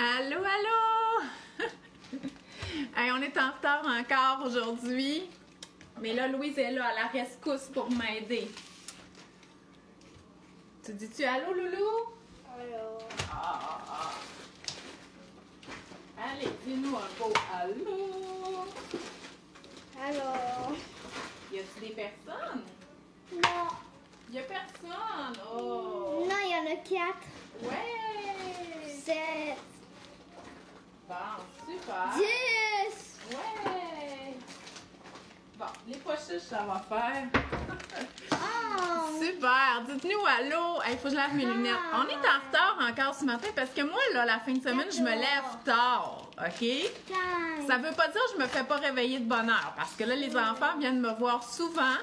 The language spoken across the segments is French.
Allô, allô! Hey, on est en retard encore aujourd'hui. Mais là, Louise est là à la rescousse pour m'aider. Tu dis-tu allô, Loulou? Allô. Ah. Allez, dis-nous un beau allô. Allô. Y a-tu des personnes? Non. Y a personne! Oh! Non, il y en a 4. Ouais! 7. Bon, super! 10. Ouais! Bon, les poches, ça va faire. Oh. Super! Dites-nous allô! Il faut que je lave mes lunettes. On est en retard encore ce matin parce que moi, là, la fin de semaine, je me lève tard. OK? 15. Ça veut pas dire que je me fais pas réveiller de bonne heure parce que là, les enfants viennent me voir souvent,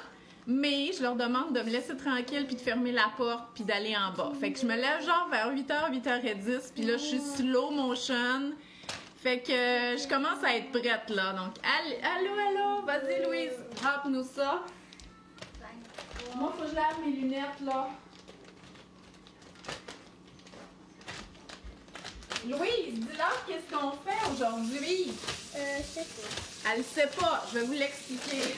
mais je leur demande de me laisser tranquille puis de fermer la porte puis d'aller en bas. Fait que je me lève genre vers 8h, 8h10 puis là, je suis slow motion. Fait que je commence à être prête là. Donc, allô, vas-y Louise, râpe-nous ça. Moi, faut que je lave mes lunettes là. Louise, dis-leur qu'est-ce qu'on fait aujourd'hui. C'est quoi? Elle sait pas, je vais vous l'expliquer.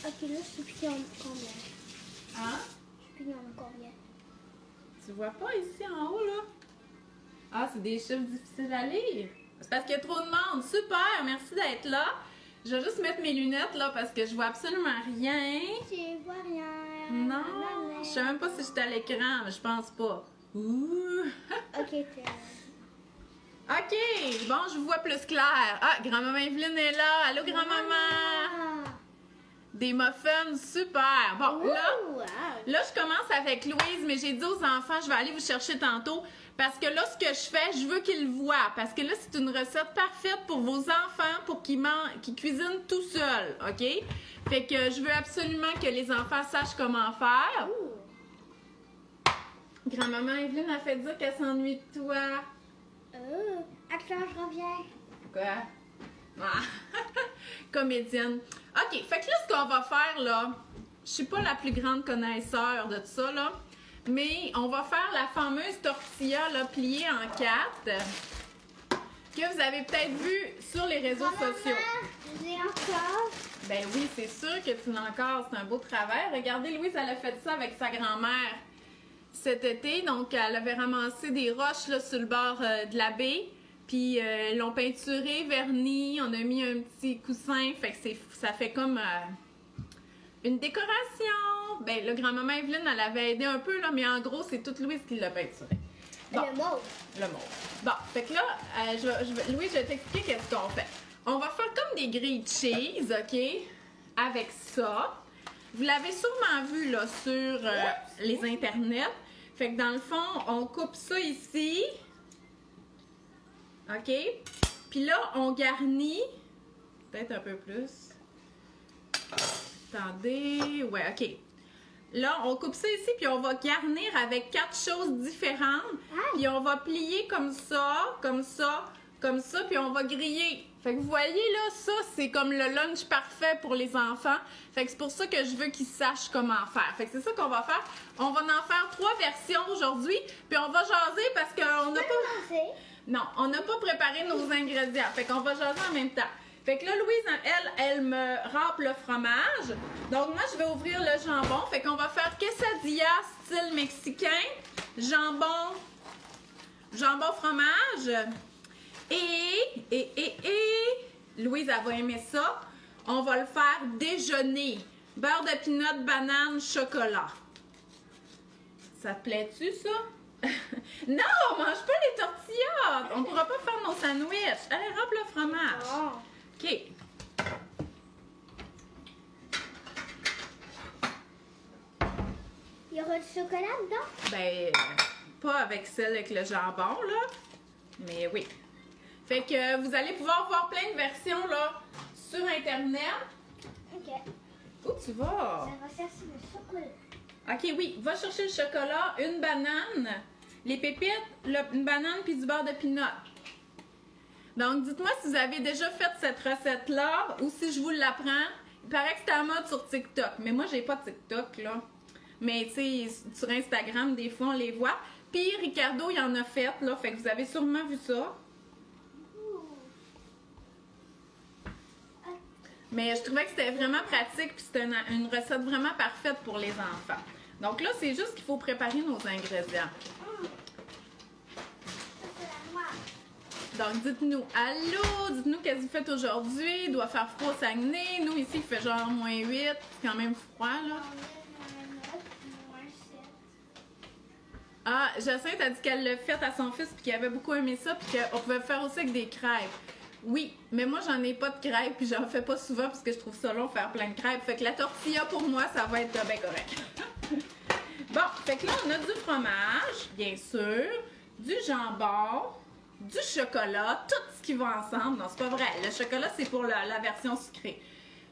Ok, là, je suis plus en combien? Hein? Je suis plus en combien? Tu vois pas ici en haut là? Ah, c'est des chiffres difficiles à lire. C'est parce qu'il y a trop de monde. Super, merci d'être là. Je vais juste mettre mes lunettes là parce que je vois absolument rien. Je vois rien. Non, je sais même pas si j'étais à l'écran, mais je pense pas. Ouh. Ok, t'es... OK, bon, je vous vois plus clair. Ah, grand-maman Evelyne est là. Allô, grand-maman. Des muffins, super. Bon, là, je commence avec Louise, mais j'ai dit aux enfants, je vais aller vous chercher tantôt. Parce que là, ce que je fais, je veux qu'ils le voient. Parce que là, c'est une recette parfaite pour vos enfants, pour qu'ils cuisinent tout seuls, OK? Fait que je veux absolument que les enfants sachent comment faire. Grand-maman Evelyne a fait dire qu'elle s'ennuie de toi. Attends, je reviens. Quoi? Ah. Comédienne. OK, fait que là, ce qu'on va faire, là, je suis pas la plus grande connaisseur de tout ça, là, mais on va faire la fameuse tortilla, là, pliée en 4, que vous avez peut-être vu sur les réseaux sociaux. J'ai encore. Ben oui, c'est sûr que tu l'as encore, c'est un beau travail. Regardez, Louise, elle a fait ça avec sa grand-mère cet été, donc elle avait ramassé des roches, là, sur le bord de la baie. Puis ils l'ont peinturé, verni, on a mis un petit coussin, fait que ça fait comme une décoration. Ben, le grand-maman Evelyne, elle avait aidé un peu, là, mais en gros, c'est toute Louise qui l'a peinturé. Bon, Le mauve. le mauve. Bon, fait que là, Louise, je vais t'expliquer qu'est-ce qu'on fait. On va faire comme des grilles cheese, OK? Avec ça. Vous l'avez sûrement vu, là, sur les internets. Fait que dans le fond, on coupe ça ici. OK? Puis là, on garnit. Peut-être un peu plus. Attendez. Ouais, OK. Là, on coupe ça ici, puis on va garnir avec 4 choses différentes. Puis on va plier comme ça, comme ça, comme ça, puis on va griller. Fait que vous voyez, là, ça, c'est comme le lunch parfait pour les enfants. Fait que c'est pour ça que je veux qu'ils sachent comment faire. Fait que c'est ça qu'on va faire. On va en faire 3 versions aujourd'hui, puis on va jaser parce qu'on n'a pas... Non, on n'a pas préparé nos ingrédients. Fait qu'on va jaser en même temps. Fait que là, Louise, elle me râpe le fromage. Donc, moi, je vais ouvrir le jambon. Fait qu'on va faire quesadilla style mexicain. Jambon fromage. Et, Louise, elle va aimer ça. On va le faire déjeuner. Beurre de pinot, banane, chocolat. Ça te plaît-tu, ça? Non, on mange pas les tortillas. On pourra pas faire nos sandwichs. Allez, râpe le fromage. Oh. OK. Il y aura du chocolat dedans? Ben, pas avec celle avec le jambon, là. Mais oui. Fait que vous allez pouvoir voir plein de versions, là, sur Internet. Ok. Où tu vas? Ça va chercher le chocolat. OK, oui. Va chercher le chocolat, une banane, les pépites, une banane puis du beurre de pinot. Donc, dites-moi si vous avez déjà fait cette recette-là ou si je vous l'apprends. paraît que c'est à mode sur TikTok, mais moi, j'ai pas TikTok, là. Mais, tu sais, sur Instagram, des fois, on les voit. Puis, Ricardo, il en a fait, là. Fait que vous avez sûrement vu ça. Mais je trouvais que c'était vraiment pratique, puis c'était une recette vraiment parfaite pour les enfants. Donc là, c'est juste qu'il faut préparer nos ingrédients. Donc, dites-nous, allô, dites-nous qu'est-ce que vous faites aujourd'hui. Il doit faire froid au Saguenay. Nous, ici, il fait genre -8. C'est quand même froid, là. Ah, Jacinthe a dit qu'elle l'a fait à son fils, puis qu'il avait beaucoup aimé ça, puis qu'on pouvait faire aussi avec des crêpes. Oui, mais moi, j'en ai pas de crêpes, puis j'en fais pas souvent parce que je trouve ça long faire plein de crêpes. Fait que la tortilla, pour moi, ça va être bien correct. Bon, fait que là, on a du fromage, bien sûr, du jambon, du chocolat, tout ce qui va ensemble. Non, c'est pas vrai. Le chocolat, c'est pour la version sucrée.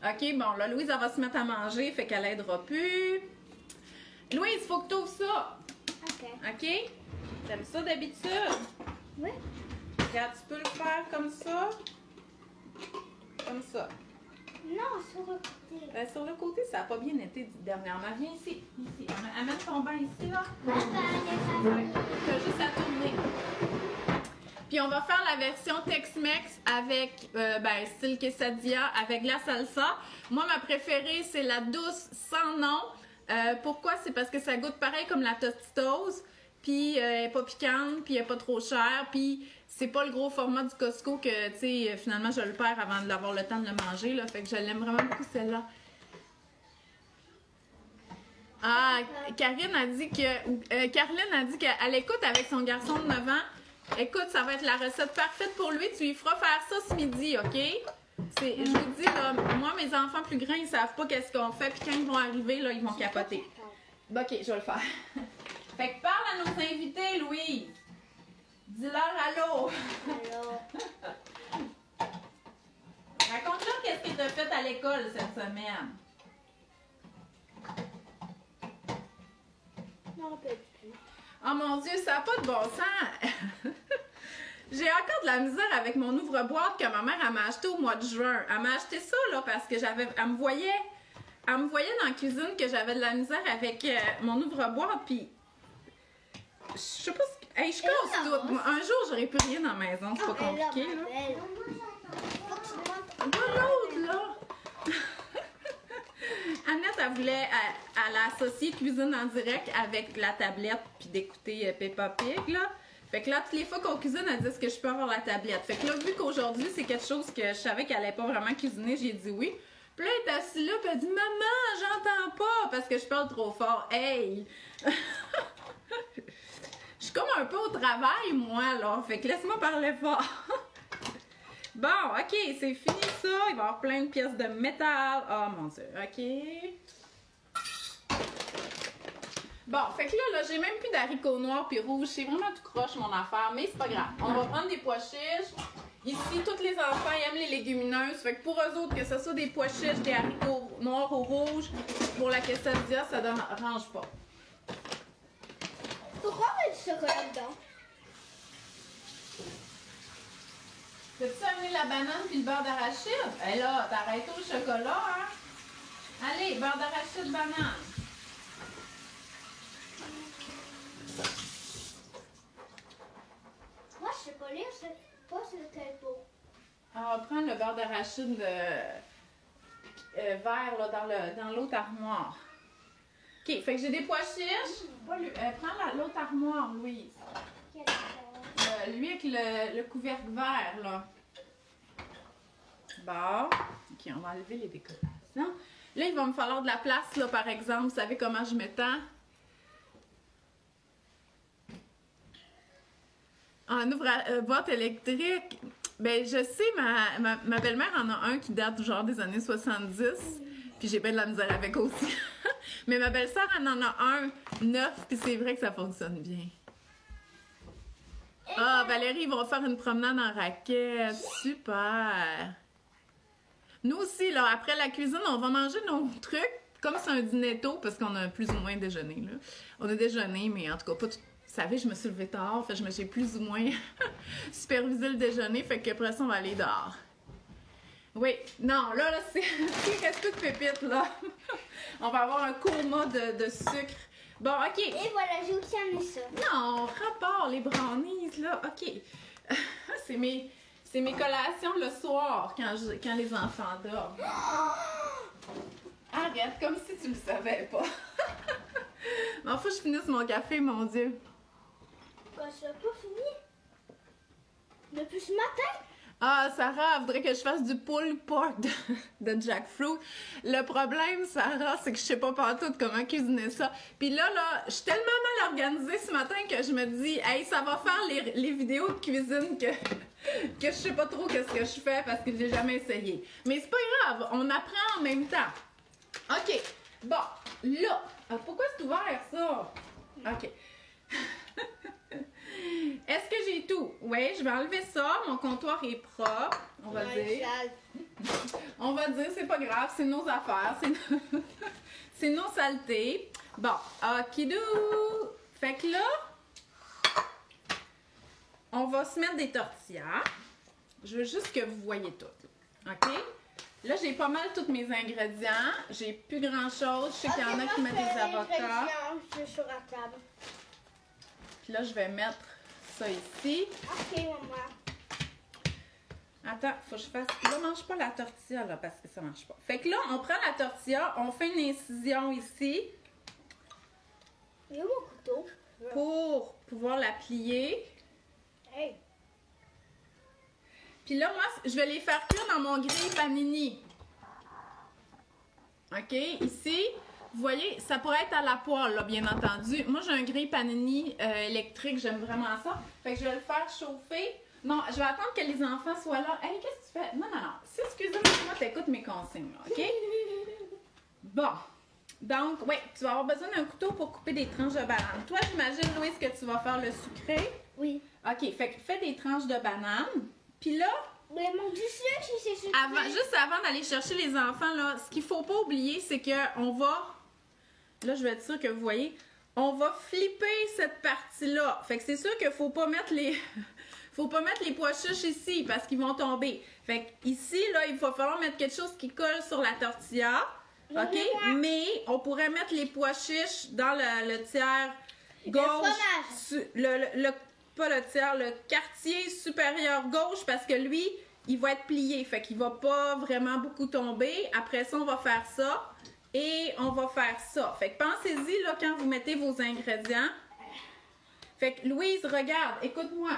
OK, bon, là, Louise, elle va se mettre à manger, fait qu'elle aidera plus. Louise, il faut que tu ouvres ça. OK. OK? T'aimes ça d'habitude? Oui. Regarde, tu peux le faire comme ça. Comme ça. Non, sur le côté. Sur le côté, ça n'a pas bien été dernièrement. Viens ici. Ici. Amène ton bain ici, là. Tu as juste à tourner. Puis on va faire la version Tex-Mex avec, style quesadilla, avec la salsa. Moi, ma préférée, c'est la douce sans nom. Pourquoi? C'est parce que ça goûte pareil comme la Tostitos. Puis elle n'est pas piquante, puis elle n'est pas trop chère. Puis c'est pas le gros format du Costco que, tu sais, finalement, je le perds avant d'avoir le temps de le manger. Là, fait que je l'aime vraiment beaucoup, celle-là. Ah, Karine a dit que... Caroline a dit qu'elle écoute avec son garçon de 9 ans. Écoute, ça va être la recette parfaite pour lui. Tu lui feras faire ça ce midi, OK? Je vous dis, là, moi, mes enfants plus grands, ils savent pas qu'est-ce qu'on fait. Puis quand ils vont arriver, là, ils vont capoter. OK, je vais le faire. Fait que parle à nos invités, Louise. Dis-leur allô. Allô. Raconte-leur qu'est-ce que tu as fait à l'école cette semaine. Non, peut-être plus. Oh mon Dieu, ça n'a pas de bon sens. J'ai encore de la misère avec mon ouvre-boîte que ma mère m'a acheté au mois de juin. Elle m'a acheté ça là parce que elle me voyait dans la cuisine que j'avais de la misère avec mon ouvre-boîte, puis je sais pas ce que... Hey, je casse tout. Un jour, j'aurai plus rien dans la maison, c'est pas compliqué, là. Pas l'autre, là. Annette, elle voulait elle a associé cuisine en direct avec la tablette puis d'écouter Peppa Pig, là. Fait que là, toutes les fois qu'on cuisine, elle dit est-ce que je peux avoir la tablette? Fait que là, vu qu'aujourd'hui, c'est quelque chose que je savais qu'elle allait pas vraiment cuisiner, j'ai dit oui. Puis là, elle est assise là, puis elle dit maman, j'entends pas parce que je parle trop fort. Hey! Je suis comme un peu au travail, moi, là. Fait que laisse-moi parler fort. Bon, OK, c'est fini ça. Il va y avoir plein de pièces de métal. Oh mon Dieu, OK. Bon, fait que là j'ai même plus d'haricots noirs puis rouges. C'est vraiment tout croche, mon affaire, mais c'est pas grave. On va prendre des pois chiches. Ici, tous les enfants ils aiment les légumineuses. Fait que pour eux autres, que ce soit des pois chiches, des haricots noirs ou rouges, pour la quesadilla, ça ne dérange pas. Pourquoi on met du chocolat dedans? Peux-tu amener la banane puis le beurre d'arachide? Eh là, t'arrêtes au chocolat, hein? Allez, beurre d'arachide, banane. Moi, je sais pas lire, je sais pas sur quel pot. Alors, prends le beurre d'arachide vert là, dans l'autre armoire. OK, fait que j'ai des pois chiches. Prends l'autre armoire, Louise. Lui avec le couvercle vert, là. Bon. OK, on va enlever les décorations. Là, il va me falloir de la place, là, par exemple. Vous savez comment je m'étends? En ouvre-boîte électrique. Ben, je sais, ma belle-mère en a un qui date genre des années 70. Puis j'ai bien de la misère avec aussi. Mais ma belle-sœur, elle en a un neuf. Puis c'est vrai que ça fonctionne bien. Ah, Valérie, ils vont faire une promenade en raquette. Super! Nous aussi, là, après la cuisine, on va manger nos trucs comme c'est un dîner tôt, parce qu'on a plus ou moins déjeuné, là. On a déjeuné, mais en tout cas, pas tout... Vous savez, je me suis levée tard, fait que j'ai plus ou moins supervisé le déjeuner, fait qu'après ça, on va aller dehors. Oui, non, là, c'est... Il reste plus de pépites, là. On va avoir un coma de sucre. Bon, OK. Et voilà, j'ai aussi amené ça. Non, rapport, les brownies, là. OK. C'est mes collations le soir, quand les enfants dorment. Arrête, comme si tu le savais pas. Bon, faut que je finisse mon café, mon Dieu. Quoi, ça n'a pas fini? Depuis ce matin? Ah, Sarah, voudrait que je fasse du pulled pork de jackfruit. Le problème, Sarah, c'est que je sais pas partout comment cuisiner ça. Puis là, je suis tellement mal organisée ce matin que je me dis, hey, ça va faire les vidéos de cuisine que je sais pas trop qu'est-ce que je fais parce que j'ai jamais essayé. Mais c'est pas grave, on apprend en même temps. OK. Bon, là, pourquoi c'est ouvert ça? OK. Est-ce que j'ai tout? Oui, je vais enlever ça. Mon comptoir est propre, on va dire. On va dire, c'est pas grave, c'est nos affaires, c'est nos saletés. Bon, okidou! Fait que là, on va se mettre des tortillas. Je veux juste que vous voyez tout. OK? Là, j'ai pas mal tous mes ingrédients. J'ai plus grand-chose. Je sais qu'il y en a qui mettent des avocats. Sur la table. Puis là, je vais mettre ça ici. OK, maman. Attends, faut que je fasse... Là, mange pas la tortilla, là, parce que ça marche pas. Fait que là, on prend la tortilla, on fait une incision ici. Il y a mon couteau. Pour pouvoir la plier. Hey. Puis là, moi, je vais les faire cuire dans mon grille panini. OK? Ici, vous voyez, ça pourrait être à la poêle, là, bien entendu. Moi, j'ai un grille panini électrique. J'aime vraiment ça. Fait que je vais le faire chauffer. Non, je vais attendre que les enfants soient là. Hey, qu'est-ce que tu fais? Non, non, non. Si tu cuisines, moi, t'écoutes mes consignes, là, OK? Bon. Donc, oui, tu vas avoir besoin d'un couteau pour couper des tranches de banane. Toi, j'imagine, Louise, que tu vas faire le sucré. Oui. OK, fait que fais des tranches de banane. Puis là, mais mon Dieu, c'est sucré. juste avant d'aller chercher les enfants, là, ce qu'il faut pas oublier, c'est qu'on va... Là, je vais être sûre que vous voyez. On va flipper cette partie-là. Fait que c'est sûr qu'il faut pas mettre les... faut pas mettre les pois chiches ici parce qu'ils vont tomber. Fait que ici, là, il va falloir mettre quelque chose qui colle sur la tortilla. OK? Mais on pourrait mettre les pois chiches dans le tiers gauche. Pas le tiers, le quartier supérieur gauche parce que lui, il va être plié. Fait qu'il va pas vraiment beaucoup tomber. Après ça, on va faire ça. Et on va faire ça. Fait que pensez-y, là, quand vous mettez vos ingrédients. Fait que Louise, regarde, écoute-moi.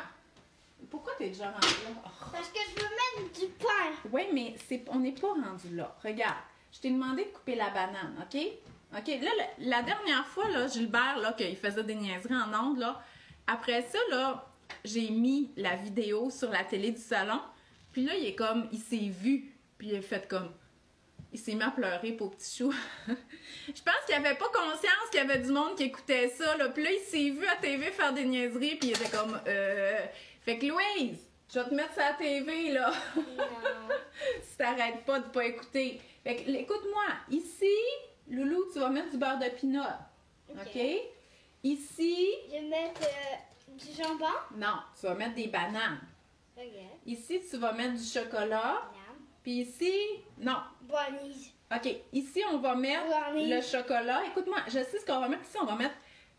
Pourquoi t'es déjà rendue là? Oh. Parce que je veux mettre du pain. Oui, mais on n'est pas rendu là. Regarde, je t'ai demandé de couper la banane, OK? OK, là, la dernière fois, là, Gilbert, là, qu'il faisait des niaiseries en ondes, là, après ça, là, j'ai mis la vidéo sur la télé du salon, puis là, il s'est vu, puis il a fait comme... Il s'est mis à pleurer, pauvre petit chou. Je pense qu'il avait pas conscience qu'il y avait du monde qui écoutait ça, là, puis là, il s'est vu à TV faire des niaiseries, puis il était comme... Fait que Louise, je vais te mettre ça à la TV, là. Si t'arrêtes pas de pas écouter. Fait que, écoute-moi, ici, Loulou, tu vas mettre du beurre de pinot. OK? Ici... Je vais mettre du jambon? Non, tu vas mettre des bananes. OK. Ici, tu vas mettre du chocolat. Puis ici, non. Brownies. OK, ici, on va mettre le chocolat. Écoute-moi, je sais ce qu'on va mettre ici. On va mettre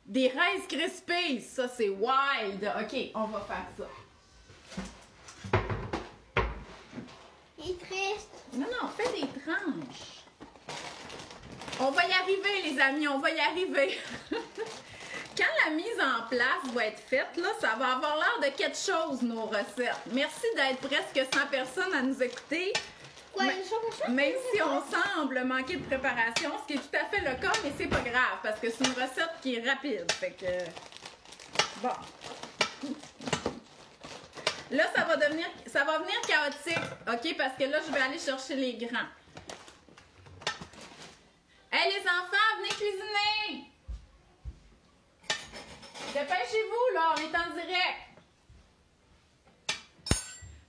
des Rice Krispies. Ça, c'est wild. OK, on va faire ça. Il est triste. Non, non, fais des tranches. On va y arriver, les amis, on va y arriver. Quand la mise en place va être faite, là, ça va avoir l'air de quelque chose, nos recettes. Merci d'être presque 100 personnes à nous écouter. Quoi, même si on semble manquer de préparation, ce qui est tout à fait le cas, mais c'est pas grave, parce que c'est une recette qui est rapide. Fait que... Bon. Là, ça va venir chaotique, OK? Parce que là, je vais aller chercher les grands. Hey, les enfants, venez cuisiner! Dépêchez-vous, là, on est en direct.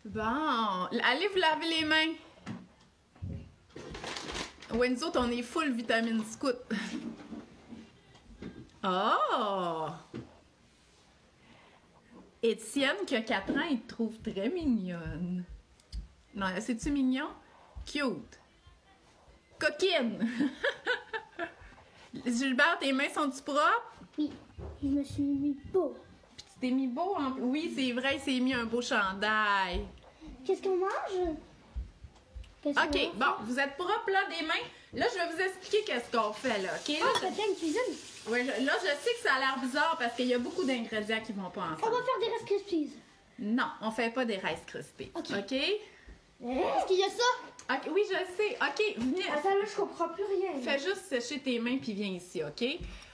Bon, allez vous laver les mains. Ouais, nous autres, on est full vitamine scout. Oh! Étienne, qui a 4 ans, il te trouve très mignonne. Non, c'est-tu mignon? Cute. Coquine. Gilbert, tes mains sont-tu propres? Oui, je me suis mis beau. Puis tu t'es mis beau en... Oui, c'est vrai, il s'est mis un beau chandail. Qu'est-ce qu'on mange? OK, bon, vous êtes propres là des mains. Là, je vais vous expliquer qu'est-ce qu'on fait là, OK? Là, Ah, c'est bien une cuisine. ouais, là, je sais que ça a l'air bizarre parce qu'il y a beaucoup d'ingrédients qui vont pas On ensemble. va faire des Rice Krispies. Non, on fait pas des Rice Krispies. OK. OK? Est-ce qu'il y a ça? OK, oui, je sais. OK, venez. Attends, là, je comprends plus rien. Fais juste sécher tes mains puis viens ici, OK?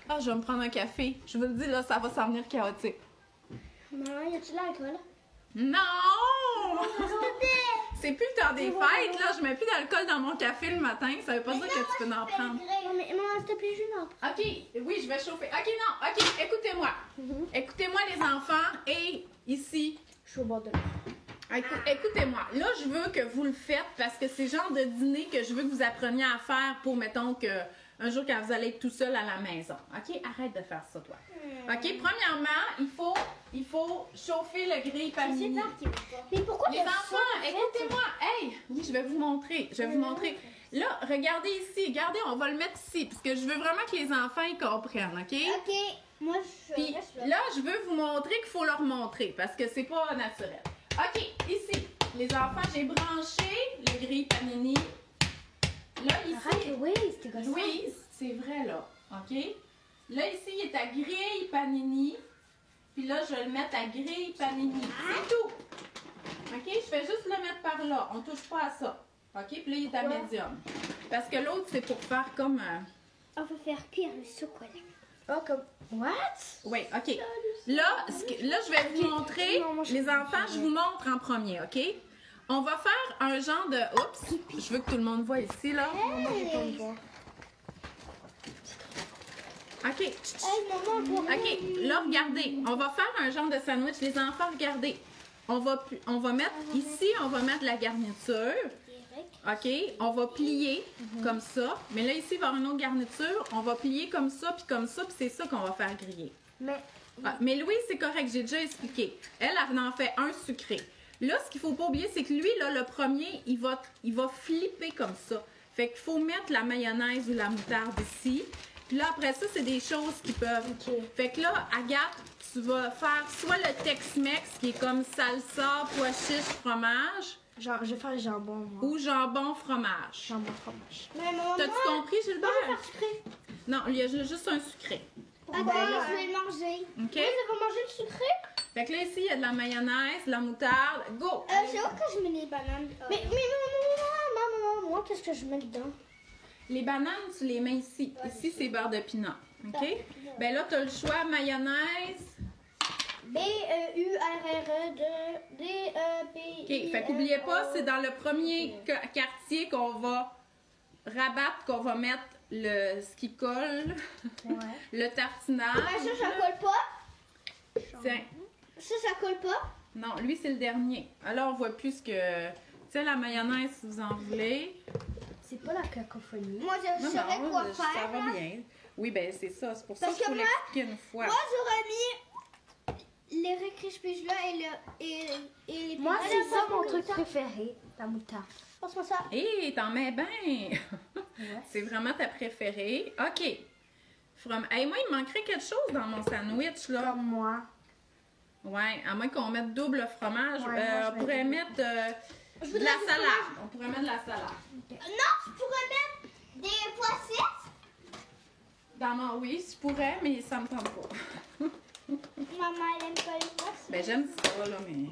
Ah, je vais me prendre un café. Je vous le dis, là, ça va s'en venir chaotique. Maman, y a-tu de l'alcool? Non! C'est plus le temps des fêtes, là. Je mets plus d'alcool dans mon café le matin. Ça veut pas dire que tu peux en prendre. Non, mais maman, s'il te plaît, je n'en prends. OK, oui, je vais chauffer. OK, non, OK, écoutez-moi. Écoutez-moi, les enfants, et ici. Je suis au bord de l'eau. Écoutez-moi. Là, je veux que vous le faites parce que c'est le genre de dîner que je veux que vous appreniez à faire pour, mettons, que un jour quand vous allez être tout seul à la maison. OK, arrête de faire ça, toi. OK, premièrement, il faut chauffer le grille panini. Mais pourquoi Les enfants, écoutez-moi. Hey, oui, je vais vous montrer. Je vais vous montrer. Là, regardez ici. Regardez, on va le mettre ici parce que je veux vraiment que les enfants ils comprennent, OK? OK. Moi, je Puis là, je veux vous montrer qu'il faut leur montrer parce que c'est pas naturel. OK, ici, les enfants, j'ai branché le grille panini. Là, ici, Arrête, oui, c'était gossant. Louise, c'est vrai, là. OK? Là, ici, il est à grille panini. Puis là, je vais le mettre à grille panini. C'est tout. OK? Je fais juste le mettre par là. On touche pas à ça. OK? Puis là, il est à médium. Parce que l'autre, c'est pour faire comme... On va faire cuire le chocolat. Oh, comme... What? Oui, OK. Là, je vais vous montrer. Non, moi, je Les comprends enfants, je vous montre en premier, OK? On va faire un genre de... Oups! Je veux que tout le monde voit ici, là. Moi, j'ai pas le voir. OK. Hey, maman, pour OK. Là, regardez. On va faire un genre de sandwich. Les enfants, regardez. On va mettre... Ici, on va mettre la garniture. OK? On va plier comme ça. Mais là, ici, il va y avoir une autre garniture. On va plier comme ça, puis c'est ça qu'on va faire griller. Mais... Ah, mais Louise, c'est correct, j'ai déjà expliqué. Elle en fait un sucré. Là, ce qu'il faut pas oublier, c'est que lui, là, le premier, il va flipper comme ça. Fait qu'il faut mettre la mayonnaise ou la moutarde ici. Puis là, après ça, c'est des choses qui peuvent... OK. Fait que là, Agathe, tu vas faire soit le Tex-Mex, qui est comme salsa, pois chiche, fromage, Genre, je vais faire le jambon, moi. ou jambon, fromage. Jambon, fromage. Mais maman, T'as-tu compris, Gilbert? je vais faire sucré. Non, il y a juste un sucré. Attends, je vais le manger. OK? Oui, je vais manger le sucré. Fait que là, ici, il y a de la mayonnaise, de la moutarde. Go! C'est où que je mets les bananes? Mais maman, moi, qu'est-ce que je mets dedans? Les bananes, tu les mets ici. Ici, c'est beurre de pinot. OK? Ben là, tu as le choix mayonnaise. B-U-R-R-E de D-E-P. OK. Fait qu'oubliez pas, c'est dans le premier quartier qu'on va rabattre, qu'on va mettre ce qui colle, Ouais. le tartinage. Ça colle pas? Tiens. Ça colle pas? Non, lui, c'est le dernier. Alors, on voit plus ce que... Tu sais, la mayonnaise, si vous en voulez. C'est pas la cacophonie. Moi, je saurais quoi faire. Ça va bien. Oui, ben c'est ça. C'est pour ça Parce qu'il faut que moi- l'expliquer une fois. Moi, j'aurais mis les Rice Krispies là et les Moi, piments. c'est ça mon truc préféré, la moutarde. Passe-moi ça. Hé, t'en mets bien! C'est vraiment ta préférée. OK. Hey, moi, il me manquerait quelque chose dans mon sandwich, là. Comme moi. Ouais, à moins qu'on mette double fromage. Ouais, moi, je on mets pourrait double. mettre Je de voudrais la du salade. On pourrait mettre de la salade. Non, je pourrais mettre des poissettes. Dans mon... Oui, je pourrais, mais ça me tente pas. Maman, elle aime pas les poissettes. Ben, j'aime ça, là, mais...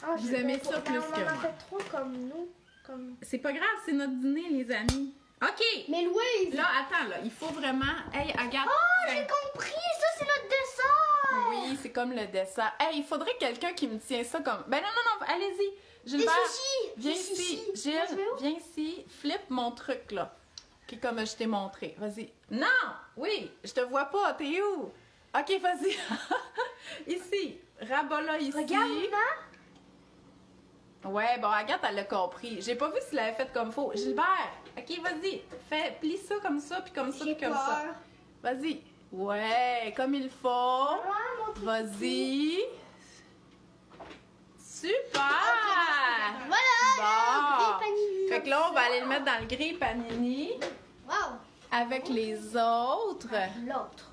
Ah, Vous je aimez fais ça trop- plus on que en a moi. fait trop comme nous. Comme... C'est pas grave, c'est notre dîner, les amis. OK! Mais Louise. Là, attends, là, il faut vraiment... Hey, Agathe... Oh, j'ai compris. Ça, c'est notre dessert. Oui, c'est comme le dessert. Hey, il faudrait quelqu'un qui me tient ça comme... Ben non, allez-y. Des Gilbert, sushis. viens Des ici. sushis. Gilles, Moi, je vais où? viens ici. Flippe mon truc, là. Qui comme je t'ai montré. Vas-y. Non! Oui, je te vois pas. T'es où? OK, vas-y. Ici. Rabat-là ici. Regarde, maman. Ouais, bon, Agathe, elle l'a compris. J'ai pas vu si tu l'avais fait comme faux. Gilbert, OK, vas-y. Plie ça comme ça, puis comme ça, J'ai puis comme ça. peur. Vas-y. Ouais, comme il faut. Vas-y. Super! Voilà. Bon. Des panini. Fait que là, on va aller le mettre dans le grille panini Wow! avec les autres. L'autre.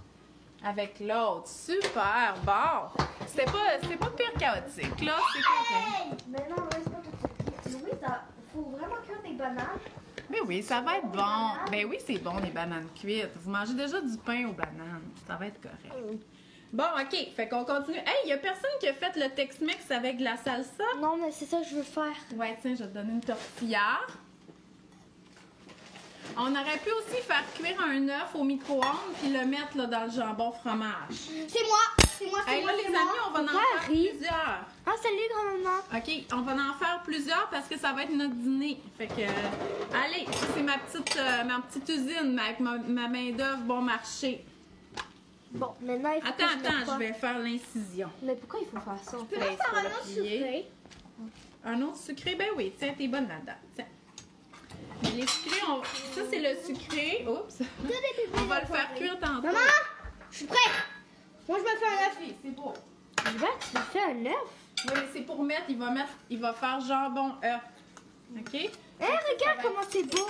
Avec l'autre. Super. Bon. C'est pas pire chaotique, là. C'est correct. Mais non, Louis, c'est pas tout ça. Louis, faut vraiment cuire des bananes. Mais oui, ça va être bon. Ben oui, c'est bon, les bananes cuites. Vous mangez déjà du pain aux bananes. Ça va être correct. Bon, OK. Fait qu'on continue. Hey, il y a personne qui a fait le Tex-Mex avec de la salsa? Non, mais c'est ça que je veux faire. Ouais, tiens, je vais te donner une tortilla. On aurait pu aussi faire cuire un œuf au micro-ondes puis le mettre là, dans le jambon fromage. C'est moi! C'est moi, c'est Hey, moi, là, c'est les moi. amis, on va en Pourquoi faire elle rit? plusieurs. Ah, salut, grand-maman. OK, on va en faire plusieurs parce que ça va être notre dîner. Fait que, allez, ça, c'est ma petite usine avec ma main-d'œuvre bon marché. Bon, maintenant, il faut que Attends, je je vais faire l'incision. Mais pourquoi il faut faire ça? Tu peux Ben, pas faire faut un le autre plier. sucré? Un autre sucré? Ben oui, tiens, t'es bonne là-dedans. Tiens. Mais les sucrés, ça, c'est le sucré. Oups. On va le faire cuire tantôt. Maman! Je suis prête! Moi, je me fais un œuf. Oui, c'est beau. Je vais te faire un œuf. Oui, mais c'est pour mettre, il va faire jambon œuf. OK? Hé, regarde comment c'est beau.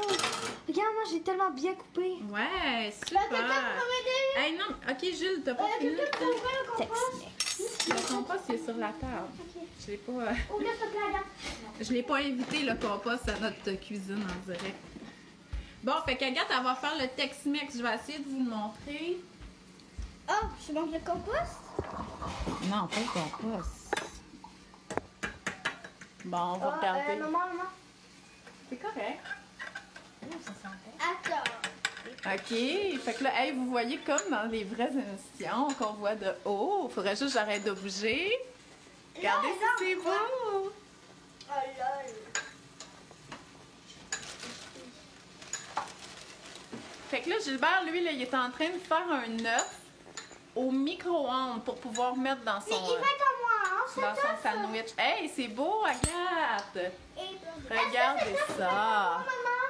Regarde, moi, j'ai tellement bien coupé. Ouais, Quelqu'un super. peut m'aider? Hey, non, OK, Jules, t'as pas fini. Quelqu'un peut ouvrir le compost? Tex-Mex. Le compost, il est sur la table. Je l'ai pas, Ouvre ce plat-là. je l'ai pas invité, le compost, à notre cuisine en direct. Bon, fait qu'Agathe, elle va faire le Tex-Mex. Je vais essayer de vous le montrer. Oh, je mange le compost? Non, pas le compost. Bon, on va regarder. Maman. C'est correct. Attends. OK. Fait que là, hey, vous voyez comme dans les vraies émissions qu'on voit de haut. Faudrait juste que j'arrête de bouger. Regardez Non, si c'est non, beau. Oh lol. Fait que là, Gilbert, lui, là, il est en train de faire un œuf au micro-ondes pour pouvoir mettre dans Mais son, il va être à moi, hein, cet dans son œuf. sandwich. Hey, c'est beau, Agathe. Et- Regardez Est-ce que c'est ça. maman?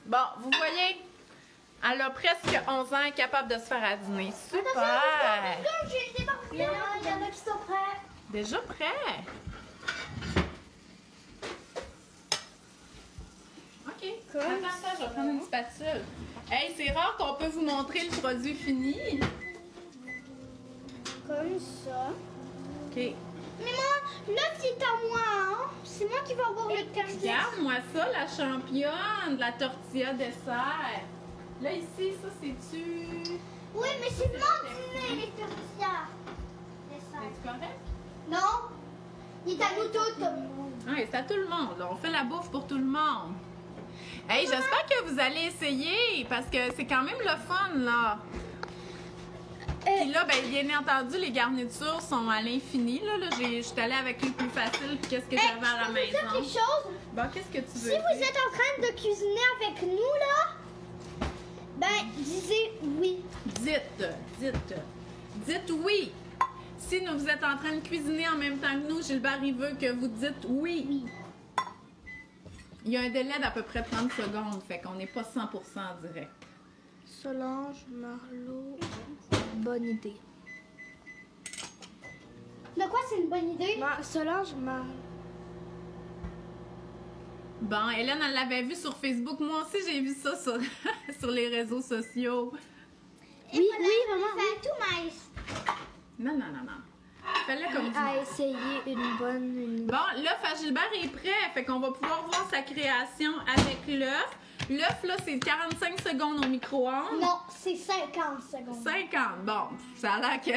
Bon, vous voyez, elle a presque 11 ans, elle est capable de se faire à dîner. Super. Donc, j'ai des barbelés. Il y en a qui sont prêts. Déjà prêt. OK. Attends, je vais prendre une spatule. Hey, c'est rare qu'on peut vous montrer le produit fini. Comme ça. OK. Mais moi, là, c'est à moi, hein. C'est moi qui vais avoir le texte. Regarde-moi ça, la championne de la tortilla dessert. Là, ici, ça, c'est-tu... Oui, mais c'est mon dîner, les tortillas. C'est correct? Non, il est à nous toutes. Oui, c'est à tout le monde. Là. On fait la bouffe pour tout le monde. Hey, j'espère que vous allez essayer, parce que c'est quand même le fun, là. Puis là, ben, bien entendu, les garnitures sont à l'infini. Là, je suis allée avec le plus facile, puis qu'est-ce que j'avais à la Je peux vous dire quelque maison. chose? Bon, qu'est-ce que tu veux Si dire? vous êtes en train de cuisiner avec nous, là, ben, disez oui. Dites oui. Si vous êtes en train de cuisiner en même temps que nous, Gilbert, il veut que vous dites oui. Il y a un délai d'à peu près 30 secondes, fait qu'on n'est pas 100% direct. Solange, Marlot, bonne idée. De quoi c'est une bonne idée? Solange, Marlot. Bon, Hélène, elle l'avait vu sur Facebook. Moi aussi, j'ai vu ça sur, sur les réseaux sociaux. Oui, maman. Fais tout maïs. Non. Fais-le comme À ça. essayer une bonne... Bon, l'œuf à Gilbert est prêt. Fait qu'on va pouvoir voir sa création avec l'œuf. L'œuf, là, c'est 45 secondes au micro-ondes. Non, c'est 50 secondes. 50. Bon, ça a l'air que...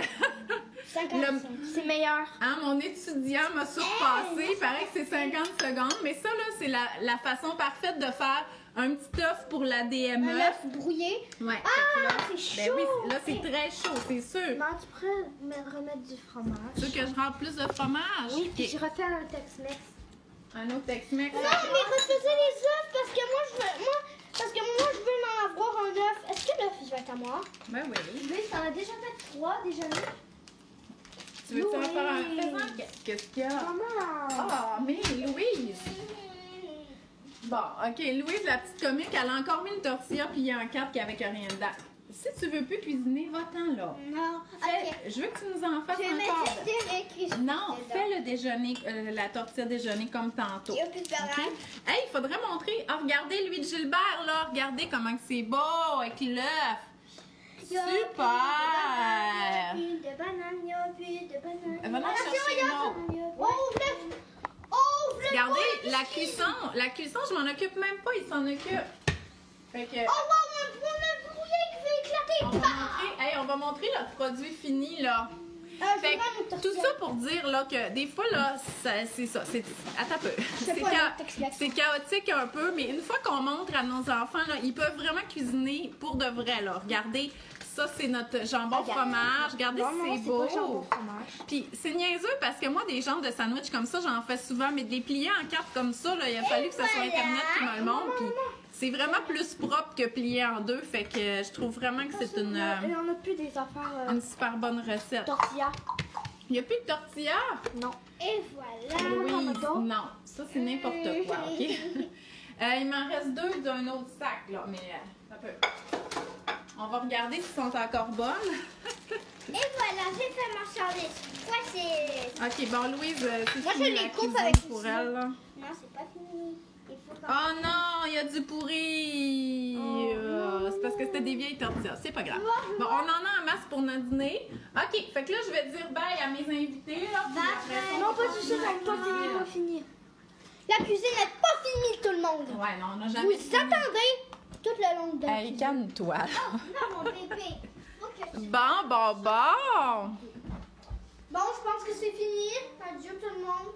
55. C'est meilleur. Hein, mon étudiant m'a surpassé. Il paraît que c'est 50 secondes. Mais ça, là, c'est la façon parfaite de faire un petit œuf pour la DME. Un œuf brouillé. Ouais. Ah, Fait que c'est ben oui, chaud. là, c'est très chaud, c'est sûr. Maman, tu pourrais me remettre du fromage? Tu veux que je rentre plus de fromage? Oui, puis Ok. je refais un Tex-Mex. Un autre Tex-Mex. Non, mais refaisez les œufs parce que moi, je veux m'en avoir un œuf. Est-ce que l'œuf, il va être à moi? Ben oui. Lui, t'en as déjà fait 3 déjeuners. Tu veux en Oui. faire un présent? Qu'est-ce qu'il y a? Maman! Ah, mais Louise! Bon, OK, Louise, la petite comique, elle a encore mis une tortilla puis il y a un cap avec rien dedans. Si tu veux plus cuisiner, va-t'en là. Non. Fais- Ok. Je veux que tu nous en fasses Je vais encore. mettre direct. Non, fais le déjeuner, la tortilla déjeuner comme tantôt. Il y a plus de OK? banane. Hey, il faudrait montrer. Ah, regardez lui de Gilbert, là. Regardez comment que c'est beau avec l'œuf. Il y a Super! plus de banane, il y a plus de banane. Va en chercher une autre. Oh, Regardez, la cuisson, je m'en occupe même pas, il s'en occupe. Fait que, Oh, wow, mon brouillé qui fait on éclater. va montrer, hey, on va montrer notre produit fini, là. Fait que, tout ça pour dire là, que des fois, là, c'est ça. Attends un peu. C'est chaotique un peu, mais une fois qu'on montre à nos enfants, là, ils peuvent vraiment cuisiner pour de vrai. Là. Regardez, ça, c'est notre jambon fromage. Regardez, c'est beau. Puis c'est niaiseux parce que moi, des genres de sandwich comme ça, j'en fais souvent, mais de les plier en quatre comme ça, là, il a fallu que ce soit Internet qui me le montre. Puis c'est vraiment plus propre que plié en deux. Fait que je trouve vraiment que c'est Et on n'a plus des affaires une super bonne recette. tortilla. Il n'y a plus de tortilla? Non. Et voilà. Louise, non. Ça, c'est n'importe quoi, OK? Il m'en reste deux d'un autre sac, là, mais un peu. On va regarder s'ils sont encore bonnes. Et voilà, j'ai fait ma sandwich. Moi, c'est... OK, bon, Louise, c'est Moi, je fini les la coupe cuisine avec pour ici. elle, là. Non, c'est pas fini. Il faut quand Oh non, il y a du pourri! C'est parce que c'était des vieilles tortillas. C'est pas grave. Bon, on en a en masse pour notre dîner. OK, fait que là, je vais dire bye à mes invités, là. puis après ça, Non, on pas va du tout, continuer pas à fini, cuisiner. pas fini. La cuisine n'est pas finie, tout le monde. Ouais, non, on n'a jamais Vous fini. attendez toute la longue de la Hey, cuisine. calme-toi. Non, mon bébé. Ok. Bon. Bon, je pense que c'est fini. Adieu tout le monde.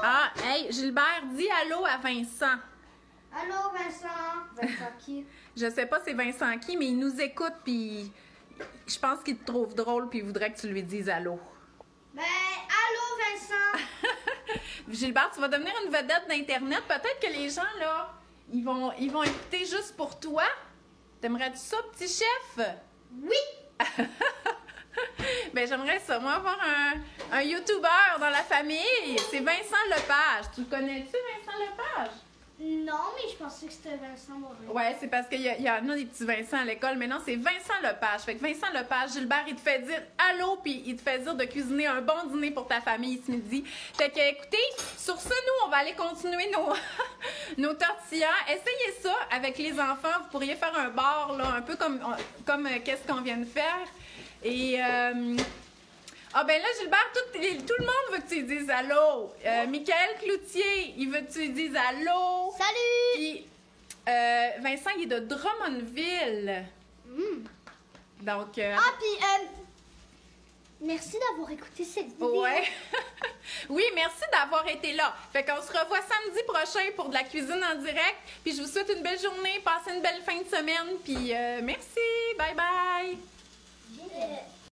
Ah, hey, Gilbert, dis allô à Vincent. Allô, Vincent. Vincent qui? Je sais pas c'est Vincent qui, mais il nous écoute, puis je pense qu'il te trouve drôle, puis il voudrait que tu lui dises allô. Ben, allô, Vincent. Gilbert, tu vas devenir une vedette d'Internet. Peut-être que les gens, là, ils vont écouter juste pour toi. T'aimerais-tu ça, petit chef? Oui. Ben, j'aimerais ça, moi, avoir un YouTuber dans la famille. C'est Vincent Lepage. Tu le connais-tu, Vincent Lepage? Non, mais je pensais que c'était Vincent Mauvais. Ouais, c'est parce qu'il y en a des petits Vincent à l'école, mais non, c'est Vincent Lepage. Fait que Vincent Lepage, Gilbert, il te fait dire allô, puis il te fait dire de cuisiner un bon dîner pour ta famille ce midi. Fait que, écoutez, sur ça, nous, on va aller continuer nos tortillas. Essayez ça avec les enfants. Vous pourriez faire un bar, là, un peu comme qu'est-ce qu'on vient de faire. Et, ah ben là, Gilbert, tout le monde veut que tu lui dises allô. Michael Cloutier, il veut que tu lui dises allô. Salut. Puis, Vincent, il est de Drummondville. Donc, Ah, puis, merci d'avoir écouté cette vidéo. ouais. Oui, merci d'avoir été là. Fait qu'on se revoit samedi prochain pour de la cuisine en direct. Puis, je vous souhaite une belle journée. Passez une belle fin de semaine. Puis, merci. Bye bye.